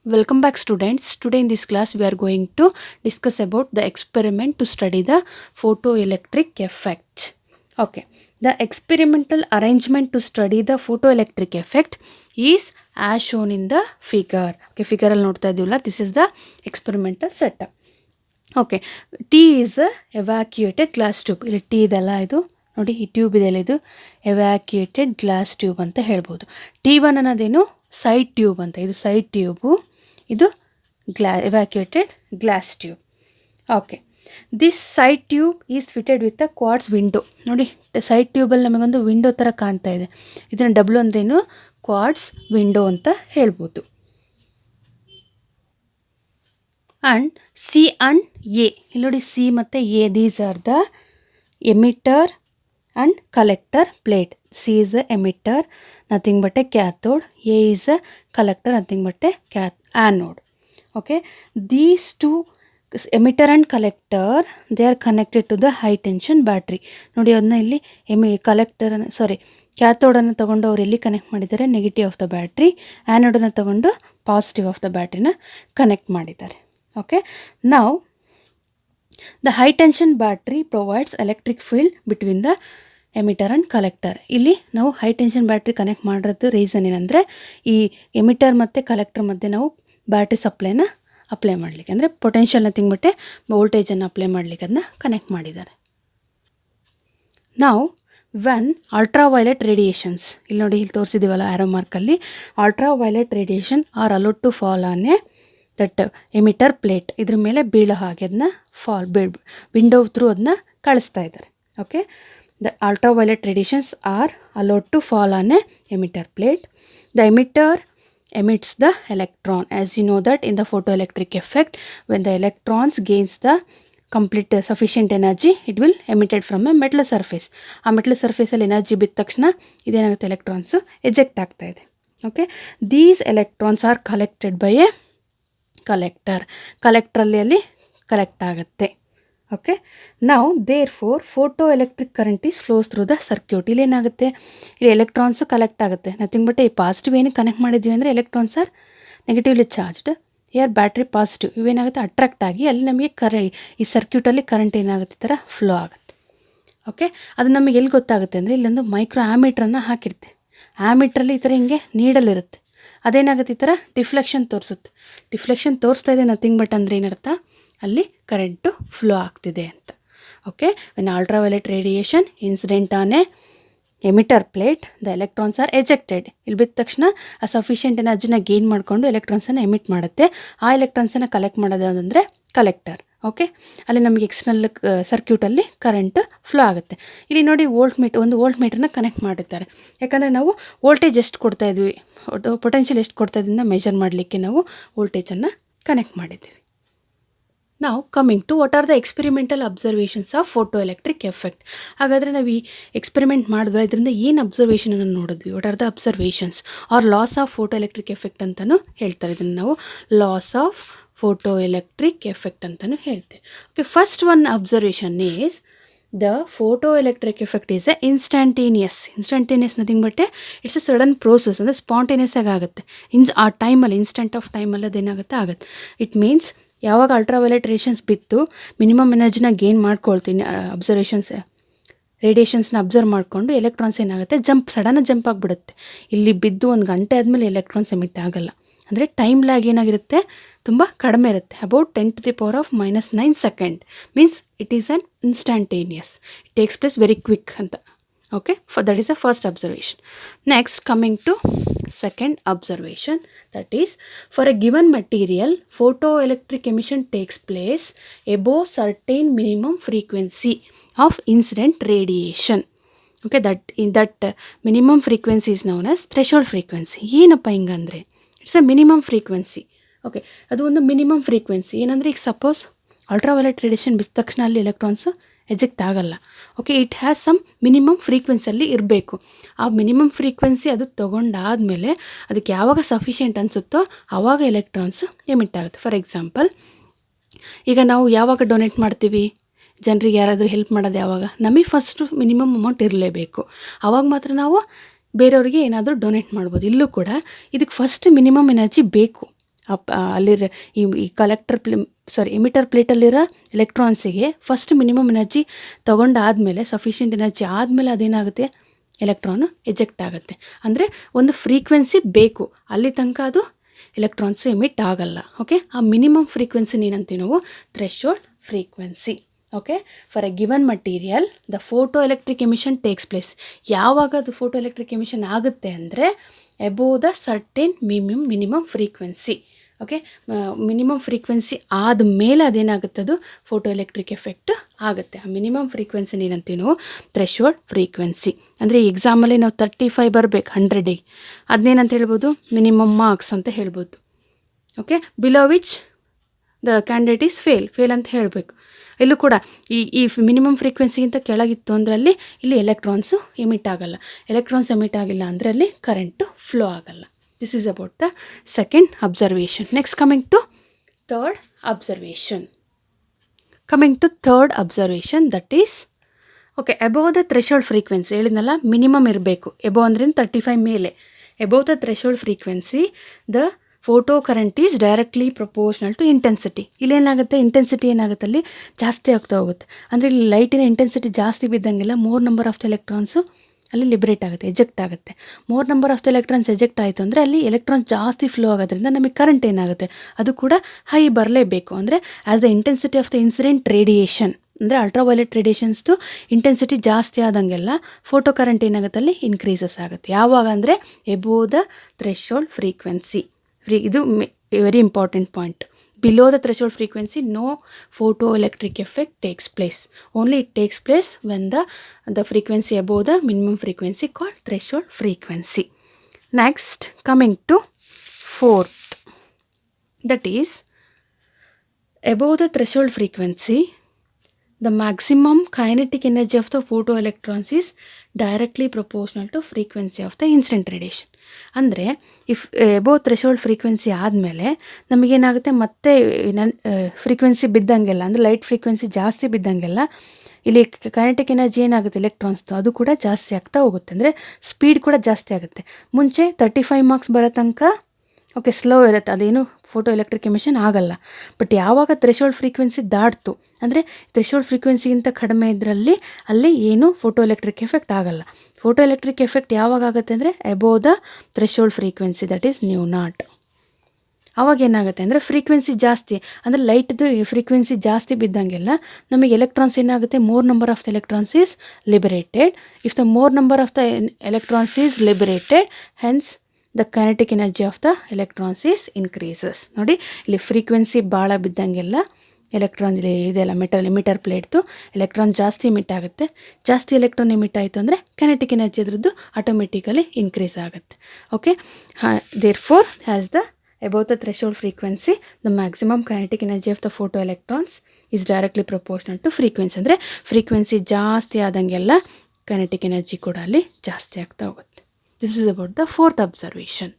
Welcome back students. Today in this class we are going to discuss about the experiment to study the photoelectric effect. Okay. The experimental arrangement to study the photoelectric effect is as shown in the figure. Okay, figure alli nodta idivalla. This is the experimental setup. Okay, T is a evacuated glass tube. ಇಲ್ಲಿ T ಇದೆಲ್ಲ ಇದು ನೋಡಿ, ಈ tube ಇದೆಲ್ಲ ಇದು ಎವ್ಯಾಕ್ಯುಯೇಟೆಡ್ glass tube ಅಂತ ಹೇಳ್ಬೋದು. T1 ಅನ್ನೋದೇನು side tube ಅಂತ, ಇದು ಸೈಡ್ ಟ್ಯೂಬು, ಇದು evacuated glass tube. Okay, this side tube is fitted with a quartz window. ನೋಡಿ, ಸೈಡ್ ಟ್ಯೂಬಲ್ಲಿ ನಮಗೊಂದು ವಿಂಡೋ ಥರ ಕಾಣ್ತಾ ಇದೆ. ಇದನ್ನು ಡಬ್ಲ್ಯೂ ಅಂದ್ರೇನು, ಕ್ವಾರ್ಟ್ಸ್ ವಿಂಡೋ ಅಂತ ಹೇಳ್ಬೋದು. ಆ್ಯಂಡ್ ಸಿ ಆ್ಯಂಡ್ ಎ, ಇಲ್ಲಿ ನೋಡಿ ಸಿ ಮತ್ತು A, these are the emitter and collector plate. C is a emitter, nothing but a cathode. A is a collector, nothing but a anode. Okay, these two emitter and collector, they are connected to the high tension battery. ನೋಡಿ ಅದನ್ನ ಇಲ್ಲಿ collector ಕ್ಯಾಥೋಡನ್ನು ತಗೊಂಡು ಅವ್ರು ಎಲ್ಲಿ connect ಮಾಡಿದ್ದಾರೆ, negative of the battery. ಆ್ಯನೋಡನ್ನು ತಗೊಂಡು positive of the ಬ್ಯಾಟ್ರಿನ connect ಮಾಡಿದ್ದಾರೆ. Okay, ನಾವು the high tension battery provides electric field between the emitter and collector. ಇಲ್ಲಿ ನಾವು ಹೈ ಟೆನ್ಷನ್ ಬ್ಯಾಟ್ರಿ ಕನೆಕ್ಟ್ ಮಾಡಿರೋದು ರೀಸನ್ ಏನಂದರೆ, ಈ ಎಮಿಟರ್ ಮತ್ತು ಕಲೆಕ್ಟರ್ ಮಧ್ಯೆ ನಾವು ಬ್ಯಾಟ್ರಿ ಸಪ್ಲೈನ ಅಪ್ಲೈ ಮಾಡಲಿಕ್ಕೆ, ಅಂದರೆ ಪೊಟೆನ್ಷಿಯಲ್ ನಥಿಂಗ್ ಬಟ್ ವೋಲ್ಟೇಜನ್ನು ಅಪ್ಲೈ ಮಾಡಲಿಕ್ಕೆ ಅದನ್ನ ಕನೆಕ್ಟ್ ಮಾಡಿದ್ದಾರೆ. ನಾವು ವೆನ್ ಅಲ್ಟ್ರಾವೈಲೆಟ್ ರೇಡಿಯೇಷನ್ಸ್, ಇಲ್ಲಿ ನೋಡಿ ಇಲ್ಲಿ ತೋರಿಸಿದ್ದೀವಲ್ಲ ಆ್ಯರೋ ಮಾರ್ಕಲ್ಲಿ, ultraviolet radiation are allowed to fall on a that emitter plate, ಇದ್ರ ಮೇಲೆ ಬೀಳೋ ಹಾಗೆ ಅದನ್ನ ವಿಂಡೋ ಥ್ರೂ ಅದನ್ನ ಕಳಿಸ್ತಾ ಇದ್ದಾರೆ. Okay, the ultraviolet radiations are allowed to fall on a emitter plate. The emitter emits the electron. As you know that in the photoelectric effect, when the electrons gains the complete sufficient energy, it will emitted from a metal surface. ಆ metal ಸರ್ಫೇಸಲ್ಲಿ energy ಬಿದ್ದ ತಕ್ಷಣ ಇದೇನಾಗುತ್ತೆ, electrons eject ಆಗ್ತಾ ಇದೆ. Okay, these electrons are collected by a ಕಲೆಕ್ಟ್ರಲ್ಲಿ ಅಲ್ಲಿ collect ಆಗುತ್ತೆ. ಓಕೆ, ನಾವು therefore photo electric current is flows through the circuit. ಇಲ್ಲಿ ಏನಾಗುತ್ತೆ, ಇಲ್ಲಿ ಎಲೆಕ್ಟ್ರಾನ್ಸು ಕಲೆಕ್ಟ್ ಆಗುತ್ತೆ. ನಥಿಂಗ್ ಬಟ್ ಈ ಪಾಸಿಟಿವ್ ಏನಕ್ಕೆ ಕನೆಕ್ಟ್ ಮಾಡಿದ್ವಿ ಅಂದರೆ, ಎಲೆಕ್ಟ್ರಾನ್ಸ್ ಆರ್ ನೆಗೆಟಿವ್ಲಿ ಚಾರ್ಜ್ಡ್, ಯಾರ್ ಬ್ಯಾಟ್ರಿ ಪಾಸಿಟಿವ್, ಇವೇನಾಗುತ್ತೆ ಅಟ್ರಾಕ್ಟ್ ಆಗಿ ಅಲ್ಲಿ ನಮಗೆ ಈ ಸರ್ಕ್ಯೂಟಲ್ಲಿ ಕರೆಂಟ್ ಏನಾಗುತ್ತೆ, ಈ ಥರ ಫ್ಲೋ ಆಗುತ್ತೆ. ಓಕೆ, ಅದು ನಮಗೆ ಎಲ್ಲಿ ಗೊತ್ತಾಗುತ್ತೆ ಅಂದರೆ, ಇಲ್ಲೊಂದು ಮೈಕ್ರೋ ಆ್ಯಮೀಟ್ರನ್ನು ಹಾಕಿರ್ತೆ. ಆ್ಯಮೀಟ್ರಲ್ಲಿ ಈ ಥರ ಹಿಂಗೆ ನೀಡಲಿರುತ್ತೆ. ಅದೇನಾಗುತ್ತೆ, ಈ ಥರ ಡಿಫ್ಲೆಕ್ಷನ್ ತೋರಿಸುತ್ತೆ. ಡಿಫ್ಲೆಕ್ಷನ್ ತೋರಿಸ್ತಾ ಇದೆ, ನಥಿಂಗ್ ಬಟ್ ಅಂದರೆ ಏನರ್ಥ, ಅಲ್ಲಿ ಕರೆಂಟು ಫ್ಲೋ ಆಗ್ತಿದೆ ಅಂತ. Okay, when ultraviolet radiation incident on a emitter plate, the electrons are ejected. ಇಲ್ಲಿ ಬಿದ್ದ ತಕ್ಷಣ ಆ ಸಫಿಷಿಯೆಂಟ್ ಎನರ್ಜಿನ ಗೇನ್ ಮಾಡಿಕೊಂಡು ಎಲೆಕ್ಟ್ರಾನ್ಸನ್ನು ಎಮಿಟ್ ಮಾಡುತ್ತೆ. ಆ ಎಲೆಕ್ಟ್ರಾನ್ಸನ್ನು ಕಲೆಕ್ಟ್ ಮಾಡೋದು ಅಂದರೆ ಕಲೆಕ್ಟರ್. ಓಕೆ, ಅಲ್ಲಿ ನಮಗೆ ಎಕ್ಸ್ಟರ್ನಲ್ ಸರ್ಕ್ಯೂಟಲ್ಲಿ ಕರೆಂಟ್ ಫ್ಲೋ ಆಗುತ್ತೆ. ಇಲ್ಲಿ ನೋಡಿ ಒಂದು ವೋಲ್ಟ್ ಮೀಟರ್ನ ಕನೆಕ್ಟ್ ಮಾಡಿರ್ತಾರೆ. ಯಾಕಂದರೆ ನಾವು ವೋಲ್ಟೇಜ್ ಎಷ್ಟು ಕೊಡ್ತಾ ಇದ್ವಿ, ಪೊಟೆನ್ಷಿಯಲ್ ಎಷ್ಟು ಕೊಡ್ತಾ ಇದನ್ನ ಮೆಜರ್ ಮಾಡಲಿಕ್ಕೆ ನಾವು ವೋಲ್ಟೇಜನ್ನು ಕನೆಕ್ಟ್ ಮಾಡಿದ್ದೀವಿ. ನಾವು coming to what are the experimental observations of photo electric effect. ಹಾಗಾದರೆ ನಾವು ಈ ಎಕ್ಸ್ಪೆರಿಮೆಂಟ್ ಮಾಡಿದ್ವಿ, ಇದರಿಂದ ಏನು ಅಬ್ಸರ್ವೇಷನನ್ನು ನೋಡಿದ್ವಿ, what are the observations are laws of photo electric effect ಅಂತಲೂ ಹೇಳ್ತಾರೆ. ಇದನ್ನು ನಾವು laws of photo electric effect ಅಂತಲೂ ಹೇಳ್ತೇವೆ. Okay, first one observation is the photo electric effect is a instantaneous nothing but it's a sudden process, ಅಂದರೆ spontaneous ಆಗಿ ಆಗುತ್ತೆ. ಆ ಟೈಮಲ್ಲಿ, ಇನ್ಸ್ಟಂಟ್ ಆಫ್ ಟೈಮಲ್ಲಿ ಅದೇನಾಗುತ್ತೆ ಆಗುತ್ತೆ. ಇಟ್ ಮೀನ್ಸ್ ಯಾವಾಗ ಅಲ್ಟ್ರಾವೈಲೆಟ್ ರೇಡಿಯೇಷನ್ಸ್ ಬಿತ್ತು, ಮಿನಿಮಮ್ ಎನರ್ಜಿನ ಗೇನ್ ಮಾಡ್ಕೊಳ್ತೀನಿ, ರೇಡಿಯೇಷನ್ಸ್ನ ಅಬ್ಸರ್ವ್ ಮಾಡಿಕೊಂಡು ಎಲೆಕ್ಟ್ರಾನ್ಸ್ ಏನಾಗುತ್ತೆ, ಸಡನ್ನಾಗಿ ಜಂಪ್ ಆಗಿಬಿಡುತ್ತೆ. ಇಲ್ಲಿ ಬಿದ್ದು 1 ಗಂಟೆ ಆದಮೇಲೆ ಎಲೆಕ್ಟ್ರಾನ್ಸ್ ಎಮಿಟ್ ಆಗಲ್ಲ. ಅಂದರೆ ಟೈಮ್ ಲ್ಯಾಗ್ ಏನಾಗಿರುತ್ತೆ, ತುಂಬ ಕಡಿಮೆ ಇರುತ್ತೆ. About 10⁻⁻⁹ second. Means it is an instantaneous, it takes place very quick ಅಂತ. Okay, that is the first observation. Next coming to second observation, that is, for a given material photoelectric emission takes place above certain minimum frequency of incident radiation. Okay, that minimum frequency is known as threshold frequency. ಏನಪ್ಪ ಹಿಂಗಂದರೆ, it's a minimum frequency. Okay, ಅದು ಒಂದು minimum frequency. ಏನಂದರೆ, ಈಗ suppose ultraviolet radiation ಬಿದ್ದ ತಕ್ಷಣ ಅಲ್ಲಿ electrons eject ಆಗಲ್ಲ. Okay, it has some minimum ಫ್ರೀಕ್ವೆನ್ಸಿಯಲ್ಲಿ ಇರಬೇಕು. ಆ ಮಿನಿಮಮ್ ಫ್ರೀಕ್ವೆನ್ಸಿ ಅದು ತೊಗೊಂಡಾದಮೇಲೆ ಅದಕ್ಕೆ ಯಾವಾಗ ಸಫಿಷಿಯೆಂಟ್ ಅನಿಸುತ್ತೋ ಆವಾಗ ಎಲೆಕ್ಟ್ರಾನ್ಸ್ ಎಮಿಟ್ ಆಗುತ್ತೆ. ಫಾರ್ ಎಕ್ಸಾಂಪಲ್, ಈಗ ನಾವು ಯಾವಾಗ ಡೊನೇಟ್ ಮಾಡ್ತೀವಿ, ಜನರಿಗೆ ಯಾರಾದರೂ ಹೆಲ್ಪ್ ಮಾಡೋದು ಯಾವಾಗ, ನಮಗೆ ಫಸ್ಟು ಮಿನಿಮಮ್ ಅಮೌಂಟ್ ಇರಲೇಬೇಕು. ಆವಾಗ ಮಾತ್ರ ನಾವು ಬೇರೆಯವ್ರಿಗೆ ಏನಾದರೂ ಡೊನೇಟ್ ಮಾಡ್ಬೋದು. ಇಲ್ಲೂ ಕೂಡ ಇದಕ್ಕೆ ಫಸ್ಟ್ ಮಿನಿಮಮ್ ಎನರ್ಜಿ ಬೇಕು. ಅಲ್ಲಿರೋ ಈ ಕಲೆಕ್ಟರ್ ಎಮಿಟರ್ ಪ್ಲೇಟಲ್ಲಿರೋ ಎಲೆಕ್ಟ್ರಾನ್ಸಿಗೆ ಫಸ್ಟ್ ಮಿನಿಮಮ್ ಎನರ್ಜಿ ತೊಗೊಂಡಾದಮೇಲೆ ಸಫಿಷಿಯೆಂಟ್ ಎನರ್ಜಿ ಆದಮೇಲೆ ಅದೇನಾಗುತ್ತೆ, ಎಲೆಕ್ಟ್ರಾನು ಎಜೆಕ್ಟ್ ಆಗುತ್ತೆ. ಅಂದರೆ ಒಂದು ಫ್ರೀಕ್ವೆನ್ಸಿ ಬೇಕು, ಅಲ್ಲಿ ತನಕ ಅದು ಎಲೆಕ್ಟ್ರಾನ್ಸು ಎಮಿಟ್ ಆಗಲ್ಲ. ಓಕೆ, ಆ ಮಿನಿಮಮ್ ಫ್ರೀಕ್ವೆನ್ಸಿನ ಏನಂತೀವಿ ನಾವು threshold frequency. Okay, for A given material the photo electric emission takes place. ಯಾವಾಗ ಅದು ಫೋಟೋ ಎಲೆಕ್ಟ್ರಿಕ್ ಎಮಿಷನ್ ಆಗುತ್ತೆ ಅಂದರೆ above the certain minimum frequency. Okay, minimum frequency ಆದಮೇಲೆ ಅದೇನಾಗುತ್ತೆ, ಅದು ಫೋಟೋ ಎಲೆಕ್ಟ್ರಿಕ್ ಎಫೆಕ್ಟ್ ಆಗುತ್ತೆ. ಆ ಮಿನಿಮಮ್ ಫ್ರೀಕ್ವೆನ್ಸಿನ ಏನಂತೀವಿ ನಾವು ಥ್ರೆಶೋಲ್ಡ್ ಫ್ರೀಕ್ವೆನ್ಸಿ. ಅಂದರೆ ಈ ಎಕ್ಸಾಮಲ್ಲಿ ನಾವು 35 ಬರಬೇಕು 100ಗೆ, ಅದನ್ನೇನಂತ ಹೇಳ್ಬೋದು, ಮಿನಿಮಮ್ ಮಾರ್ಕ್ಸ್ ಅಂತ ಹೇಳ್ಬೋದು. Okay, below which the candidate is fail ಅಂತ ಹೇಳಬೇಕು. ಇಲ್ಲೂ ಕೂಡ ಈ ಮಿನಿಮಮ್ ಫ್ರೀಕ್ವೆನ್ಸಿಗಿಂತ ಕೆಳಗಿತ್ತು ಅಂದರೆ ಇಲ್ಲಿ ಎಲೆಕ್ಟ್ರಾನ್ಸು ಎಮಿಟ್ ಆಗಲ್ಲ. ಎಲೆಕ್ಟ್ರಾನ್ಸ್ ಎಮಿಟ್ ಆಗಿಲ್ಲ ಅಂದರೆ ಅಲ್ಲಿ ಕರೆಂಟು ಫ್ಲೋ ಆಗಲ್ಲ. This is about the second observation. Next, coming to third observation. That is, okay, above the threshold frequency. ಹೇಳಿದ್ನಲ್ಲ ಮಿನಿಮಮ್ ಇರಬೇಕು. ಎಬೋ ಅಂದ್ರೆ 35 ಮೇಲೆ. Above the threshold frequency, the photo current is directly proportional to intensity. ಇಲ್ಲೇನಾಗುತ್ತೆ, intensity ಏನಾಗುತ್ತೆ ಅಲ್ಲಿ ಜಾಸ್ತಿ ಆಗ್ತಾ ಹೋಗುತ್ತೆ. ಅಂದರೆ ಇಲ್ಲಿ ಲೈಟಿನ ಇಂಟೆನ್ಸಿಟಿ ಜಾಸ್ತಿ ಬಿದ್ದಂಗೆಲ್ಲ more number of the electrons ಅಲ್ಲಿ ಲಿಬರೇಟ್ ಆಗುತ್ತೆ, ಎಜೆಕ್ಟ್ ಆಗುತ್ತೆ. More number of the electrons eject ಆಯಿತು ಅಂದರೆ ಅಲ್ಲಿ ಎಲೆಕ್ಟ್ರಾನ್ಸ್ ಜಾಸ್ತಿ ಫ್ಲೋ ಆಗೋದ್ರಿಂದ ನಮಗೆ ಕರೆಂಟ್ ಏನಾಗುತ್ತೆ, ಅದು ಕೂಡ ಹೈ ಬರಲೇಬೇಕು. ಅಂದರೆ as the intensity of the incident radiation, ಅಂದರೆ ಅಲ್ಟ್ರಾವೈಲೆಟ್ ರೇಡಿಯೇಷನ್ಸ್ದು ಇಂಟೆನ್ಸಿಟಿ ಜಾಸ್ತಿ ಆದಂಗೆಲ್ಲ ಫೋಟೋ ಕರೆಂಟ್ ಏನಾಗುತ್ತೆ ಅಲ್ಲಿ ಇನ್ಕ್ರೀಸಸ್ ಆಗುತ್ತೆ. ಯಾವಾಗ ಅಂದರೆ ಎಬೋವ್ ದ ಥ್ರೆಶೋಲ್ಡ್ ಫ್ರೀಕ್ವೆನ್ಸಿ. ಇದು very important point. Below the threshold frequency, no photoelectric effect takes place. Only it takes place when the frequency above the minimum frequency called threshold frequency. Next, coming to fourth. That is, above the threshold frequency, the maximum kinetic energy of the photoelectrons is directly proportional to frequency of the incident radiation. ಅಂದರೆ if above threshold frequency ಆದಮೇಲೆ ನಮಗೇನಾಗುತ್ತೆ, ಮತ್ತೆ frequency ಬಿದ್ದಂಗೆಲ್ಲ, ಅಂದರೆ light frequency ಜಾಸ್ತಿ ಬಿದ್ದಂಗೆಲ್ಲ ಇಲ್ಲಿ kinetic energy ಏನಾಗುತ್ತೆ ಎಲೆಕ್ಟ್ರಾನ್ಸ್ದು, ಅದು ಕೂಡ ಜಾಸ್ತಿ ಆಗ್ತಾ ಹೋಗುತ್ತೆ. ಅಂದರೆ ಸ್ಪೀಡ್ ಕೂಡ ಜಾಸ್ತಿ ಆಗುತ್ತೆ. ಮುಂಚೆ 35 ಮಾರ್ಕ್ಸ್ ಬರೋ ತನಕ ಓಕೆ ಸ್ಲೋ ಇರುತ್ತೆ, ಅದೇನು ಫೋಟೋ ಎಲೆಕ್ಟ್ರಿಕ್ ಎಮಿಷನ್ ಆಗಲ್ಲ. ಬಟ್ ಯಾವಾಗ ಥ್ರೆಶೋಲ್ಡ್ ಫ್ರೀಕ್ವೆನ್ಸಿ ದಾಟ್ತು ಅಂದರೆ ಥ್ರೆಶೋಲ್ಡ್ ಫ್ರೀಕ್ವೆನ್ಸಿಗಿಂತ ಕಡಿಮೆ ಇದರಲ್ಲಿ ಅಲ್ಲಿ ಏನು ಫೋಟೋ ಎಲೆಕ್ಟ್ರಿಕ್ ಎಫೆಕ್ಟ್ ಆಗಲ್ಲ. ಫೋಟೋ ಎಲೆಕ್ಟ್ರಿಕ್ ಎಫೆಕ್ಟ್ ಯಾವಾಗ ಆಗುತ್ತೆ ಅಂದರೆ above the threshold frequency, that is new not. ಅವಾಗ ಏನಾಗುತ್ತೆ ಅಂದರೆ ಫ್ರೀಕ್ವೆನ್ಸಿ ಜಾಸ್ತಿ, ಅಂದರೆ ಲೈಟ್ದು ಫ್ರೀಕ್ವೆನ್ಸಿ ಜಾಸ್ತಿ ಬಿದ್ದಂಗೆಲ್ಲ ನಮಗೆ ಎಲೆಕ್ಟ್ರಾನ್ಸ್ ಏನಾಗುತ್ತೆ, more number of the electrons is liberated. If the more number of the electrons is liberated, hence the kinetic energy of the electrons is increases. ನೋಡಿ, ಇಲ್ಲಿ ಫ್ರೀಕ್ವೆನ್ಸಿ ಭಾಳ ಬಿದ್ದಂಗೆಲ್ಲ ಎಲೆಕ್ಟ್ರಾನ್ ಇದೆಲ್ಲ ಎಮಿಟರ್ ಪ್ಲೇಟ್ದು ಎಲೆಕ್ಟ್ರಾನ್ ಜಾಸ್ತಿ emit ಆಗುತ್ತೆ. ಜಾಸ್ತಿ electron emit ಆಯಿತು ಅಂದರೆ kinetic energy ಅದ್ರದ್ದು ಆಟೋಮೆಟಿಕಲಿ ಇನ್ಕ್ರೀಸ್ ಆಗುತ್ತೆ. Okay, therefore has the above the threshold frequency, the maximum kinetic energy of the photoelectrons is directly proportional to frequency. ಅಂದರೆ ಫ್ರೀಕ್ವೆನ್ಸಿ ಜಾಸ್ತಿ ಆದಂಗೆಲ್ಲ ಕೈನೆಟಿಕ್ ಎನರ್ಜಿ ಕೂಡ ಅಲ್ಲಿ ಜಾಸ್ತಿ ಆಗ್ತಾ ಹೋಗುತ್ತೆ. This is about the fourth observation.